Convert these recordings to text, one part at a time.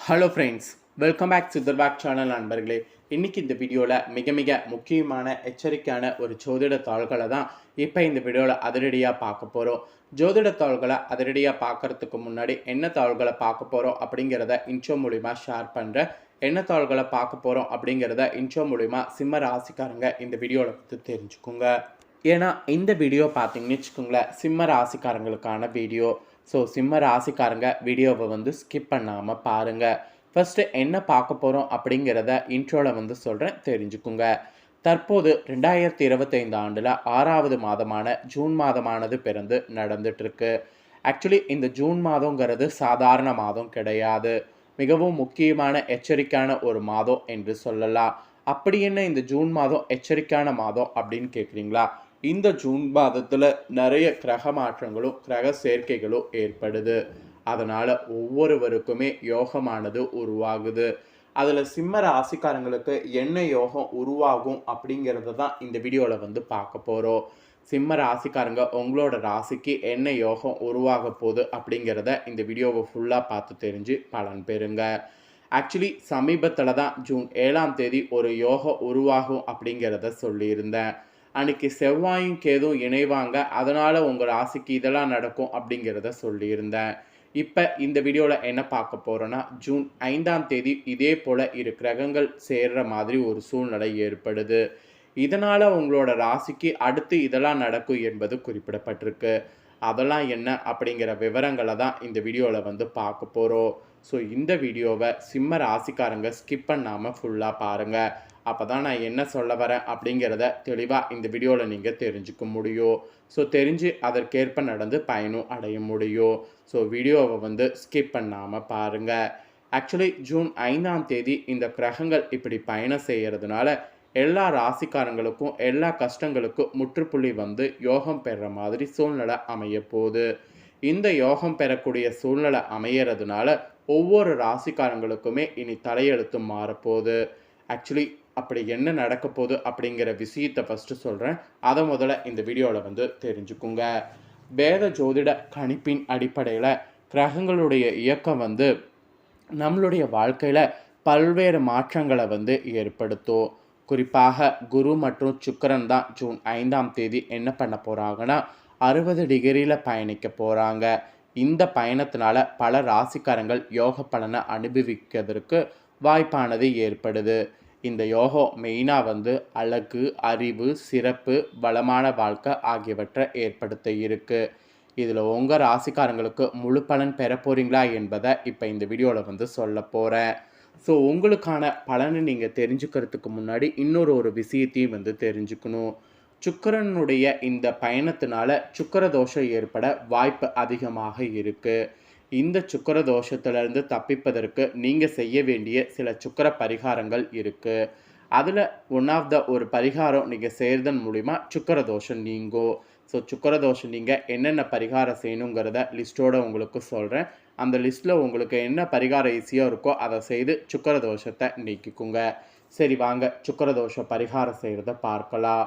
Hello friends, welcome back சித்தர்பாக் channel நண்பர்களே. இன்றைக்கி இந்த வீடியோவில் மிக மிக முக்கியமான எச்சரிக்கையான ஒரு ஜோதிட தாள்களை தான் இப்போ இந்த வீடியோவில் அதிரடியாக பார்க்க போகிறோம். ஜோதிட தாள்களை அதிரடியாக பார்க்குறதுக்கு முன்னாடி என்ன தாள்களை பார்க்க போகிறோம் அப்படிங்கிறத இன்ட்ரோ மூலிமா ஷேர் பண்ணுறேன். என்ன தாள்களை பார்க்க போகிறோம் அப்படிங்கிறத இன்ட்ரோ மூலிமா சிம்ம ராசிக்காரங்க இந்த வீடியோவில் பற்றி தெரிஞ்சுக்கோங்க. ஏன்னா இந்த வீடியோ பார்த்தீங்கன்னு வச்சுக்கோங்களேன், சிம்ம ராசிக்காரங்களுக்கான வீடியோ. ஸோ சிம்ம ராசிக்காரங்க வீடியோவை ஸ்கிப் பண்ணாமல் பாருங்கள். ஃபஸ்ட்டு என்ன பார்க்க போகிறோம் அப்படிங்கிறத இன்ட்ரோவில் சொல்கிறேன், தெரிஞ்சுக்குங்க. தற்போது 2025 ஆண்டில் 6வது மாதமான ஜூன் மாதமானது பிறந்து நடந்துட்டுருக்கு. ஆக்சுவலி இந்த ஜூன் மாதங்கிறது சாதாரண மாதம் கிடையாது. மிகவும் முக்கியமான எச்சரிக்கையான ஒரு மாதம் என்று சொல்லலாம். அப்படி என்ன இந்த ஜூன் மாதம் எச்சரிக்கையான மாதம் அப்படின்னு கேட்குறீங்களா? இந்த ஜூன் மாதத்தில் நிறைய கிரக மாற்றங்களும் கிரக சேர்க்கைகளும் ஏற்படுது. அதனால் ஒவ்வொருவருக்குமே யோகமானது உருவாகுது. அதில் சிம்ம ராசிக்காரங்களுக்கு என்ன யோகம் உருவாகும் அப்படிங்கிறத தான் இந்த வீடியோவில் பார்க்க போகிறோம். சிம்ம ராசிக்காரங்க உங்களோட ராசிக்கு என்ன யோகம் உருவாக போகுது அப்படிங்கிறத இந்த வீடியோவை ஃபுல்லாக பார்த்து தெரிஞ்சு பலன் பெறுங்க. ஆக்சுவலி சமீபத்தில் தான் ஜூன் 7ஆம் தேதி ஒரு யோகம் உருவாகும் அப்படிங்கிறத சொல்லியிருந்தேன். அன்றைக்கி செவ்வாயும் கேதும் இணைவாங்க, அதனால் உங்கள் ராசிக்கு இதெல்லாம் நடக்கும் அப்படிங்கிறத சொல்லியிருந்தேன். இப்போ இந்த வீடியோவில் என்ன பார்க்க போகிறோன்னா, ஜூன் 5ஆம் தேதி இதே போல் இரு கிரகங்கள் சேர்கிற மாதிரி ஒரு சூழ்நிலை ஏற்படுது. இதனால் உங்களோட ராசிக்கு அடுத்து இதெல்லாம் நடக்கும் என்பது குறிப்பிடப்பட்டிருக்கு. அதெல்லாம் என்ன அப்படிங்கிற விவரங்களை தான் இந்த வீடியோவில் பார்க்க போகிறோம். ஸோ இந்த வீடியோவை சிம்ம ராசிக்காரங்க ஸ்கிப் பண்ணாமல் ஃபுல்லாக பாருங்கள். அப்போ தான் நான் என்ன சொல்ல வரேன் அப்படிங்கிறத தெளிவாக இந்த வீடியோவில் நீங்கள் தெரிஞ்சுக்க முடியும். ஸோ தெரிஞ்சு அதற்கேற்ப நடந்து பயனும் அடைய முடியும். ஸோ வீடியோவை ஸ்கிப் பண்ணாமல் பாருங்கள். ஆக்சுவலி ஜூன் 5ஆம் தேதி இந்த கிரகங்கள் இப்படி பயணம் செய்கிறதுனால எல்லா ராசிக்காரங்களுக்கும் எல்லா கஷ்டங்களுக்கும் முற்றுப்புள்ளி யோகம் பெறுற மாதிரி சூழ்நிலை அமைய போகுது. இந்த யோகம் பெறக்கூடிய சூழ்நிலை அமையறதுனால ஒவ்வொரு ராசிக்காரங்களுக்குமே இனி தலையெழுத்து மாறப்போகுது. ஆக்சுவலி அப்படி என்ன நடக்க போகுது அப்படிங்கிற விஷயத்தை ஃபஸ்ட்டு சொல்கிறேன். அதை முதல்ல இந்த வீடியோவில் தெரிஞ்சுக்குங்க. வேத ஜோதிட கணிப்பின் அடிப்படையில் கிரகங்களுடைய இயக்கம் நம்மளுடைய வாழ்க்கையில் பல்வேறு மாற்றங்களை ஏற்படுத்தும். குறிப்பாக குரு மற்றும் சுக்கிரன் தான் ஜூன் 5ஆம் தேதி என்ன பண்ண போகிறாங்கன்னா 60 டிகிரியில் பயணிக்க போகிறாங்க. இந்த பயணத்தினால பல ராசிக்காரங்கள் யோக பலனை அனுபவிக்கிறதுக்கு வாய்ப்பானது ஏற்படுது. இந்த யோகம் மெயினாக அழகு, அறிவு, சிறப்பு, பலமான வாழ்க்கை ஆகியவற்றை ஏற்படுத்த இருக்குது. இதில் உங்கள் ராசிக்காரங்களுக்கு முழு பலன் பெற போகிறீங்களா என்பதை இப்போ இந்த வீடியோவில் சொல்ல போகிறேன். ஸோ உங்களுக்கான பலனை நீங்கள் தெரிஞ்சுக்கிறதுக்கு முன்னாடி இன்னொரு விஷயத்தையும் தெரிஞ்சுக்கணும். சுக்கிரனுடைய இந்த பயணத்தினால சுக்கிர தோஷம் ஏற்பட வாய்ப்பு அதிகமாக இருக்குது. இந்த சுக்கிர தோஷத்திலிருந்து தப்பிப்பதற்கு நீங்கள் செய்ய வேண்டிய சில சுக்கிர பரிகாரங்கள் இருக்குது. அதில் ஒரு பரிகாரம் நீங்கள் செய்கிறதன் மூலிமா சுக்கிர தோஷம் நீங்கும். ஸோ சுக்கிர தோஷம் நீங்கள் என்னென்ன பரிகாரம் செய்யணுங்கிறத லிஸ்ட்டோடு உங்களுக்கு சொல்கிறேன். அந்த லிஸ்ட்டில் உங்களுக்கு என்ன பரிகாரம் ஈஸியாக இருக்கோ அதை செய்து சுக்கிர தோஷத்தை நீக்கிக்குங்க. சரி வாங்க, சுக்கிர தோஷம் பரிகாரம் செய்கிறத பார்க்கலாம்.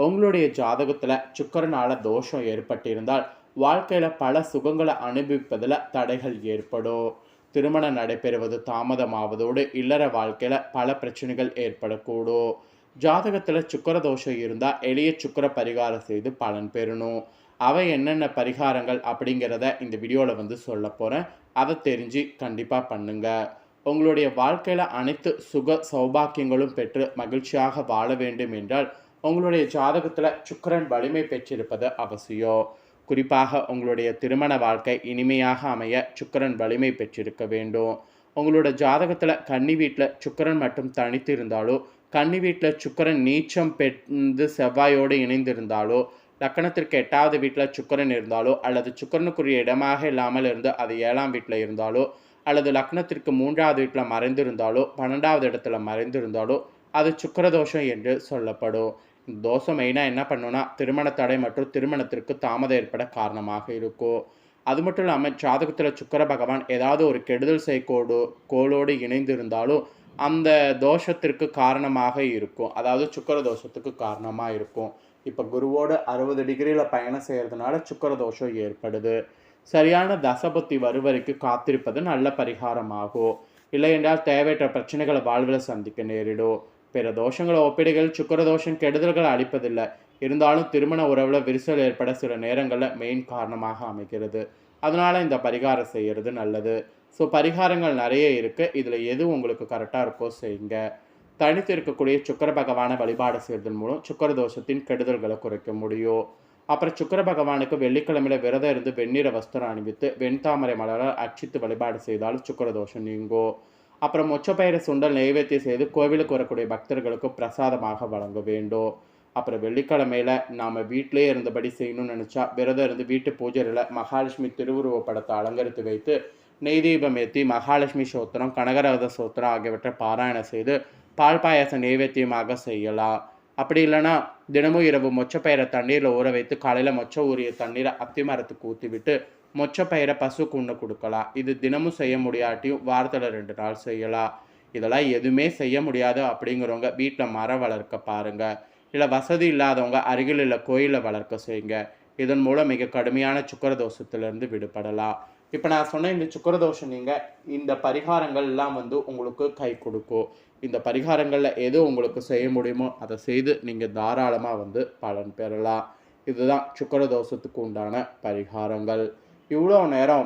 உங்களுடைய ஜாதகத்தில் சுக்கிரனால் தோஷம் ஏற்பட்டிருந்தால் வாழ்க்கையில் பல சுகங்களை அனுபவிப்பதில் தடைகள் ஏற்படும். திருமணம் நடைபெறுவது தாமதமாவதோடு இல்லற வாழ்க்கையில் பல பிரச்சனைகள் ஏற்படக்கூடும். ஜாதகத்தில் சுக்கிர தோஷம் இருந்தால் எளிய சுக்கிர பரிகாரம் செய்து பலன் பெறணும். அவை என்னென்ன பரிகாரங்கள் அப்படிங்கிறத இந்த வீடியோவில் சொல்ல போகிறேன். அதை தெரிஞ்சு கண்டிப்பாக பண்ணுங்கள். உங்களுடைய வாழ்க்கையில் அனைத்து சுக சௌபாக்கியங்களும் பெற்று மகிழ்ச்சியாக வாழ வேண்டும் என்றால் உங்களுடைய ஜாதகத்தில் சுக்கிரன் வலிமை பெற்றிருப்பது அவசியம். குறிப்பாக உங்களுடைய திருமண வாழ்க்கை இனிமையாக அமைய சுக்கிரன் வலிமை பெற்றிருக்க வேண்டும். உங்களோட ஜாதகத்தில் கன்னி வீட்டில் சுக்கிரன் மட்டும் தனித்து இருந்தாலோ, கன்னி வீட்டில் சுக்கிரன் நீச்சம் பெற்று செவ்வாயோடு இணைந்திருந்தாலோ, லக்கணத்திற்கு 8வது வீட்டில் சுக்கிரன் இருந்தாலோ, அல்லது சுக்கிரனுக்குரிய இடமாக இல்லாமல் இருந்து அது 7ஆம் வீட்டில் இருந்தாலோ, அல்லது லக்னத்திற்கு 3வது வீட்டில் மறைந்திருந்தாலோ, 12வது இடத்துல மறைந்திருந்தாலோ அது சுக்கிரதோஷம் என்று சொல்லப்படும். இந்த தோஷம் மெயினாக என்ன பண்ணுன்னா திருமண தடை மற்றும் திருமணத்திற்கு தாமதம் ஏற்பட காரணமாக இருக்கும். அது மட்டும் இல்லாமல் ஜாதகத்தில் சுக்கிர பகவான் ஏதாவது ஒரு கெடுதல் கோளோடு இணைந்து இருந்தாலும் அந்த தோஷத்திற்கு காரணமாக இருக்கும். அதாவது சுக்கிர தோஷத்துக்கு காரணமாக இருக்கும். இப்போ குருவோடு 60 டிகிரியில் பயணம் செய்கிறதுனால சுக்கிர தோஷம் ஏற்படுது. சரியான தசபுத்தி வருவரைக்கு காத்திருப்பது நல்ல பரிகாரமாகும். இல்லை என்றால் தேவையற்ற பிரச்சனைகளை வாழ்வில் சந்திக்க நேரிடும். பிற தோஷங்களை ஒப்பிடுகையில் சுக்கிர தோஷம் கெடுதல்களை அளிப்பதில்லை. இருந்தாலும் திருமண உறவில் விரிசல் ஏற்பட சில நேரங்களில் மெயின் காரணமாக அமைகிறது. அதனால் இந்த பரிகாரம் செய்கிறது நல்லது. ஸோ பரிகாரங்கள் நிறைய இருக்குது. இதில் எது உங்களுக்கு கரெக்டாக இருக்கோ செய்யுங்க. தனித்து இருக்கக்கூடிய சுக்கிர பகவானை வழிபாடு செய்வதன் மூலம் சுக்கிர தோஷத்தின் கெடுதல்களை குறைக்க முடியும். அப்புறம் சுக்கிர பகவானுக்கு வெள்ளிக்கிழமையில விரதம் இருந்து வெண்ணிற வஸ்திரம் அணிவித்து வெண்தாமரை மலரால் அர்ச்சித்து வழிபாடு செய்தாலும் சுக்கிர தோஷம் நீங்கும். அப்புறம் மொச்சப்பயிறு சுண்டல் நெய்வேத்தியம் செய்து கோவிலுக்கு வரக்கூடிய பக்தர்களுக்கு பிரசாதமாக வழங்க வேண்டும். அப்புறம் வெள்ளிக்கிழமையில நாம் வீட்டிலே இருந்தபடி செய்யணும்னு நினச்சா விரதம் இருந்து வீட்டு பூஜையில் மகாலட்சுமி திருவுருவ படத்தை அலங்கரித்து வைத்து நெய் தீபம் ஏற்றி மகாலட்சுமி சோத்திரம் கனகரத சோத்திரம் ஆகியவற்றை பாராயணம் செய்து பால் பாயாசம் நெய்வேத்தியமாக செய்யலாம். அப்படி இல்லைன்னா தினமும் இரவு மொச்சப்பயிரை தண்ணீரில் ஊற வைத்து காலையில் மொச்ச ஊறிய தண்ணீரை அத்தி மரத்துக்கு ஊற்றி விட்டு மொச்சப்பயிரை பசுக்கு உண்ண கொடுக்கலாம். இது தினமும் செய்ய முடியாட்டியும் வாரத்தில் 2 நாள் செய்யலாம். இதெல்லாம் எதுவுமே செய்ய முடியாது அப்படிங்கிறவங்க வீட்டில் மரம் வளர்க்க பாருங்கள். இல்லை வசதி இல்லாதவங்க அருகில் உள்ள கோயிலை வளர்க்க செய்யுங்க. இதன் மூலம் மிக கடுமையான சுக்கிர தோஷத்திலிருந்து விடுபடலாம். இப்போ நான் சொன்ன இந்த சுக்கிர தோஷம் நீங்கள் இந்த பரிகாரங்கள் எல்லாம் உங்களுக்கு கை கொடுக்கும். இந்த பரிகாரங்களில் எது உங்களுக்கு செய்ய முடியுமோ அதை செய்து நீங்கள் தாராளமாக பலன் பெறலாம். இதுதான் சுக்கிர தோஷத்துக்கு உண்டான பரிகாரங்கள். இவ்வளோ நேரம்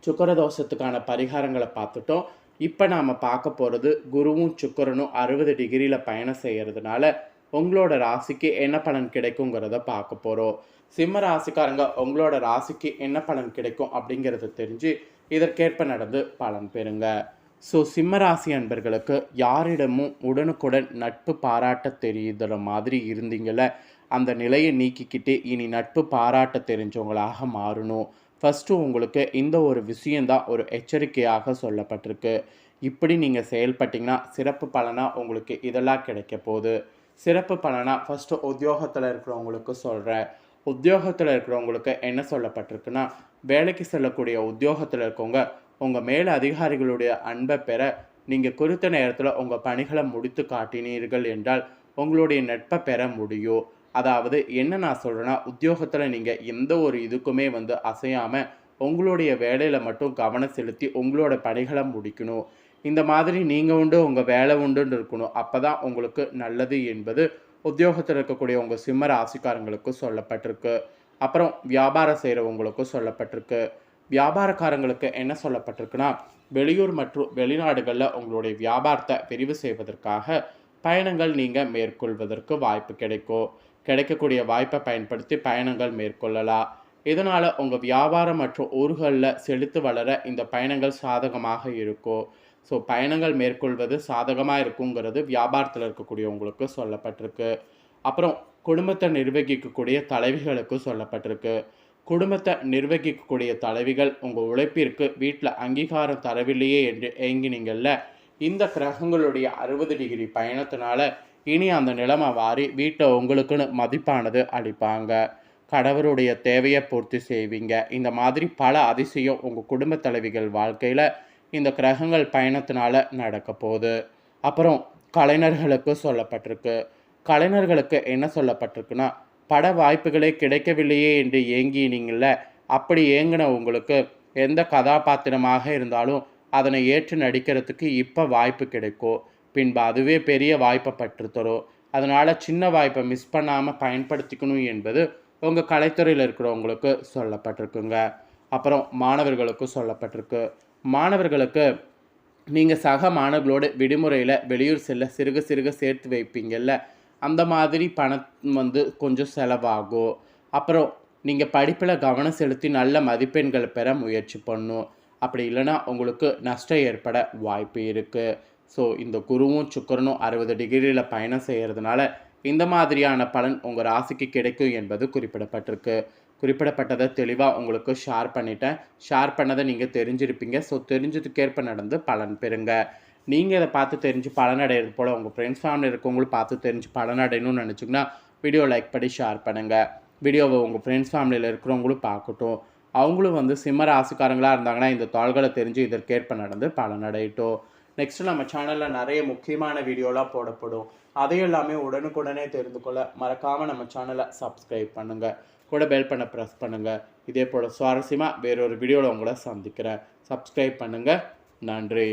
சுக்கிர தோஷத்துக்கான பரிகாரங்களை பார்த்துட்டோம். இப்போ நாம் பார்க்க போகிறது குருவும் சுக்கிரனும் 60 டிகிரியில் பயணம் செய்கிறதுனால உங்களோட ராசிக்கு என்ன பலன் கிடைக்குங்கிறத பார்க்க போகிறோம். சிம்ம ராசிக்காரங்க உங்களோட ராசிக்கு என்ன பலன் கிடைக்கும் அப்படிங்கிறத தெரிஞ்சு இதற்கேற்ப நடந்து பலன் பெறுங்க. ஸோ சிம்ம ராசி அன்பர்களுக்கு யாரிடமும் உடனுக்குடன் நட்பு பாராட்ட தெரியுற மாதிரி இருந்தீங்கள அந்த நிலையை நீக்கிக்கிட்டு இனி நட்பு பாராட்ட தெரிஞ்சவங்களாக மாறணும். ஃபஸ்ட்டு உங்களுக்கு இந்த ஒரு விஷயந்தான் ஒரு எச்சரிக்கையாக சொல்லப்பட்டிருக்கு. இப்படி நீங்கள் செயல்பட்டிங்கன்னா சிறப்பு பலனாக உங்களுக்கு இதெல்லாம் கிடைக்க போகுது. சிறப்பு பலனாக ஃபஸ்ட்டு உத்தியோகத்தில் இருக்கிறவங்களுக்கு சொல்கிறேன். உத்தியோகத்தில் இருக்கிறவங்களுக்கு என்ன சொல்லப்பட்டிருக்குன்னா, வேலைக்கு செல்லக்கூடிய உத்தியோகத்தில் இருக்கவங்க உங்கள் மேல் அதிகாரிகளுடைய அன்பை பெற நீங்கள் குறித்த நேரத்தில் உங்கள் பணிகளை முடித்து காட்டினீர்கள் என்றால் உங்களுடைய நட்பை பெற முடியும். அதாவது என்ன நான் சொல்கிறேன்னா, உத்தியோகத்தில் நீங்கள் எந்த ஒரு இதுக்குமே அசையாமல் உங்களுடைய வேலையில் மட்டும் கவனம் செலுத்தி உங்களோட பணிகளை முடிக்கணும். இந்த மாதிரி நீங்கள் உண்டு உங்கள் வேலை உண்டுன்னு இருக்கணும். அப்போ தான் உங்களுக்கு நல்லது என்பது உத்தியோகத்தில் இருக்கக்கூடிய உங்கள் சிம்ம ராசிக்காரங்களுக்கு சொல்லப்பட்டிருக்கு. அப்புறம் வியாபாரம் செய்கிறவங்களுக்கும் சொல்லப்பட்டிருக்கு. வியாபாரக்காரங்களுக்கு என்ன சொல்லப்பட்டிருக்குன்னா, வெளியூர் மற்றும் வெளிநாடுகளில் உங்களுடைய வியாபாரத்தை விரிவு செய்வதற்காக பயணங்கள் நீங்கள் மேற்கொள்வதற்கு வாய்ப்பு கிடைக்கும். கிடைக்கக்கூடிய வாய்ப்பை பயன்படுத்தி பயணங்கள் மேற்கொள்ளலாம். இதனால் உங்கள் வியாபாரம் மற்றும் ஊர்களில் செழித்து வளர இந்த பயணங்கள் சாதகமாக இருக்கும். ஸோ பயணங்கள் மேற்கொள்வது சாதகமாக இருக்குங்கிறது வியாபாரத்தில் இருக்கக்கூடியவங்களுக்கு சொல்லப்பட்டிருக்கு. அப்புறம் குடும்பத்தை நிர்வகிக்கக்கூடிய தலைவிகளுக்கு சொல்லப்பட்டிருக்கு. குடும்பத்தை நிர்வகிக்கக்கூடிய தலைவிகள் உங்கள் உழைப்பிற்கு வீட்டில் அங்கீகாரம் தரவில்லையே என்று ஏங்கினீங்கள்ல, இந்த கிரகங்களுடைய 60 டிகிரி பயணத்தினால இனி அந்த நிலைமை வாரி வீட்டில் உங்களுக்குன்னு மதிப்பானது அளிப்பாங்க. கணவருடைய தேவையை பூர்த்தி செய்வீங்க. இந்த மாதிரி பல அதிசயம் உங்கள் குடும்ப தலைவிகள் வாழ்க்கையில் இந்த கிரகங்கள் பயணத்தினால நடக்க போகுது. அப்புறம் கலைஞர்களுக்கு சொல்லப்பட்டிருக்கு. கலைஞர்களுக்கு என்ன சொல்லப்பட்டிருக்குன்னா, பட வாய்ப்புகளே கிடைக்கவில்லையே என்று ஏங்கினீங்கள, அப்படி ஏங்கின உங்களுக்கு எந்த கதாபாத்திரமாக இருந்தாலும் அதனை ஏற்று நடிக்கிறதுக்கு இப்போ வாய்ப்பு கிடைக்கும். பின்பு அதுவே பெரிய வாய்ப்பை பெற்றுத்தரும். அதனால் சின்ன வாய்ப்பை மிஸ் பண்ணாமல் பயன்படுத்திக்கணும் என்பது உங்கள் கலைத்துறையில் இருக்கிறவங்களுக்கு சொல்லப்பட்டிருக்குங்க. அப்புறம் மாணவர்களுக்கு சொல்லப்பட்டிருக்கு. மாணவர்களுக்கு நீங்கள் சக மாணவர்களோடு விடுமுறையில் வெளியூர் செல்ல சிறுக சிறுக சேர்த்து வைப்பீங்கள்ல, அந்த மாதிரி பணம் கொஞ்சம் செலவாகும். அப்புறம் நீங்கள் படிப்பில் கவனம் செலுத்தி நல்ல மதிப்பெண்கள் பெற முயற்சி பண்ணும். அப்படி இல்லைன்னா உங்களுக்கு நஷ்டம் ஏற்பட வாய்ப்பு இருக்குது. ஸோ இந்த குருவும் சுக்கிரனும் 60 டிகிரியில் பயணம் செய்கிறதுனால இந்த மாதிரியான பலன் உங்கள் ராசிக்கு கிடைக்கும் என்பது குறிப்பிடப்பட்டிருக்கு. குறிப்பிடப்பட்டதை தெளிவாக உங்களுக்கு ஷேர் பண்ணிட்டேன். ஷேர் பண்ணதை நீங்கள் தெரிஞ்சிருப்பீங்க. ஸோ தெரிஞ்சதுக்கேற்ப நடந்து பலன் பெறுங்க. நீங்கள் இதை பார்த்து தெரிஞ்சு பலனடைகிறது போல் உங்கள் ஃப்ரெண்ட்ஸ் ஃபேமிலி இருக்கவங்களும் பார்த்து தெரிஞ்சு பலனடையணும்னு நினச்சிங்கன்னா வீடியோ லைக் பண்ணி ஷேர் பண்ணுங்கள். வீடியோவை உங்கள் ஃப்ரெண்ட்ஸ் ஃபேமிலியில் இருக்கிறவங்களும் பார்க்கட்டும். அவங்களும் சிம்ம ராசிக்காரங்களாக இருந்தாங்கன்னா இந்த தாள்களை தெரிஞ்சு இதற்கேற்ப நடந்து பலனடையட்டும். நெக்ஸ்ட்டு நம்ம சேனலில் நிறைய முக்கியமான வீடியோலாம் போடப்படும். அதையெல்லாமே உடனுக்குடனே தெரிந்து கொள்ள மறக்காமல் நம்ம சேனலை சப்ஸ்கிரைப் பண்ணுங்கள். கூட பெல் பண்ண ப்ரெஸ் பண்ணுங்கள். இதே போல் சுவாரஸ்யமாக வேறொரு வீடியோவில் உங்களை சந்திக்கிறேன். சப்ஸ்கிரைப் பண்ணுங்கள். நன்றி.